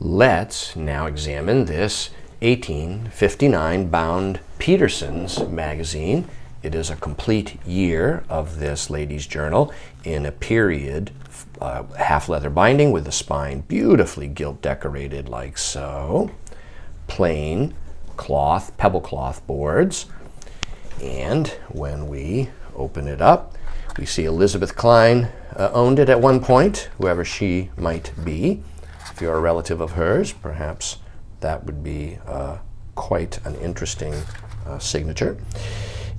Let's now examine this 1859 bound Peterson's magazine. It is a complete year of this lady's journal in a period half leather binding with the spine beautifully gilt decorated like so. Plain cloth, pebble cloth boards. And when we open it up, we see Elizabeth Klein owned it at one point, whoever she might be. If you're a relative of hers, perhaps that would be quite an interesting signature.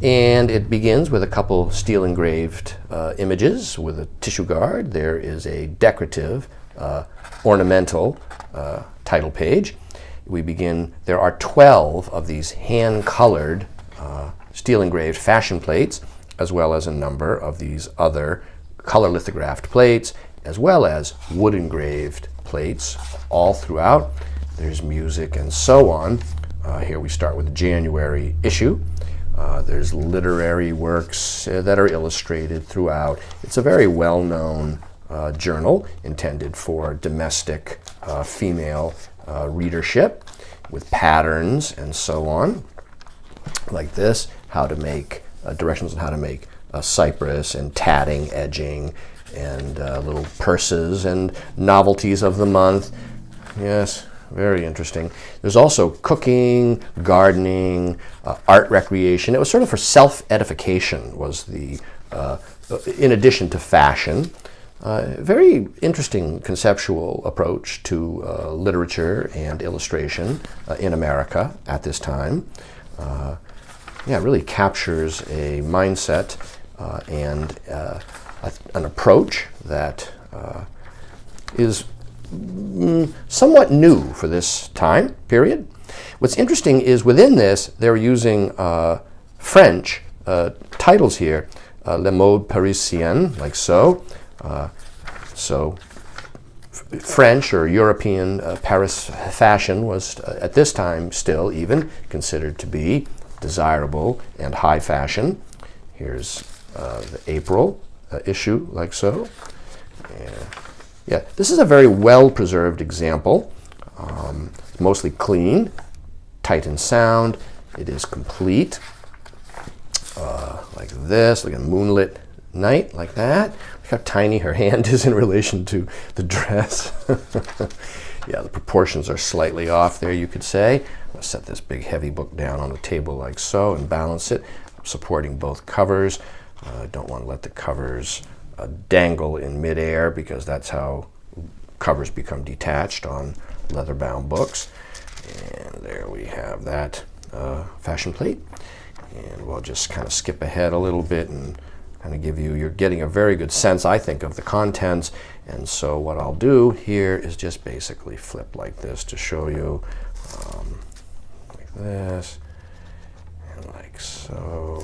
And it begins with a couple steel engraved images with a tissue guard. There is a decorative, ornamental title page. We begin, there are 12 of these hand-colored steel engraved fashion plates, as well as a number of these other color lithographed plates, as well as wood engraved plates all throughout. There's music and so on. Here we start with the January issue. There's literary works that are illustrated throughout. It's a very well-known journal intended for domestic female readership with patterns and so on, like this, how to make directions on how to make a cypress and tatting, edging, and little purses and novelties of the month. Yes, very interesting. There's also cooking, gardening, art recreation. It was sort of for self-edification was the, in addition to fashion. Very interesting conceptual approach to literature and illustration in America at this time. Yeah, it really captures a mindset and an approach that is somewhat new for this time period. What's interesting is within this, they're using French titles here, Le Mode Parisien, like so. So French or European Paris fashion was at this time still even considered to be desirable and high fashion. Here's the April issue, like so. Yeah, this is a very well-preserved example. It's mostly clean, tight and sound. It is complete, like this. Look at a moonlit night, like that. Look how tiny her hand is in relation to the dress. Yeah, the proportions are slightly off there, you could say. I'll set this big heavy book down on the table like so and balance it. I'm supporting both covers. I don't want to let the covers dangle in midair because that's how covers become detached on leather-bound books. And there we have that fashion plate. And we'll just kind of skip ahead a little bit and kind of give you, you're getting a very good sense, I think, of the contents. And so what I'll do here is just basically flip like this to show you, like this, and like so.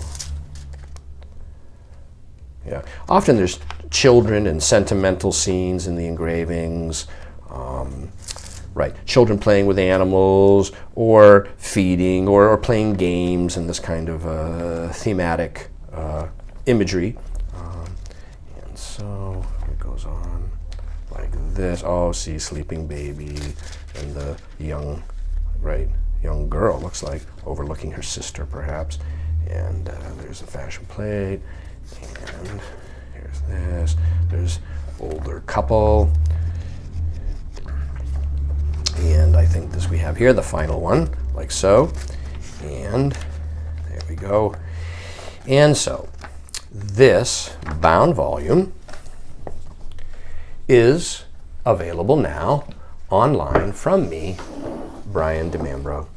Yeah, often there's children and sentimental scenes in the engravings, right? Children playing with animals or feeding or playing games and this kind of thematic imagery. And so it goes on like this. Oh, see, sleeping baby and the young girl, looks like, overlooking her sister perhaps. And there's a fashion plate. And here's this. There's older couple. And I think this we have here, the final one, like so. And there we go. And so this bound volume is available now online from me, Brian DeMambro.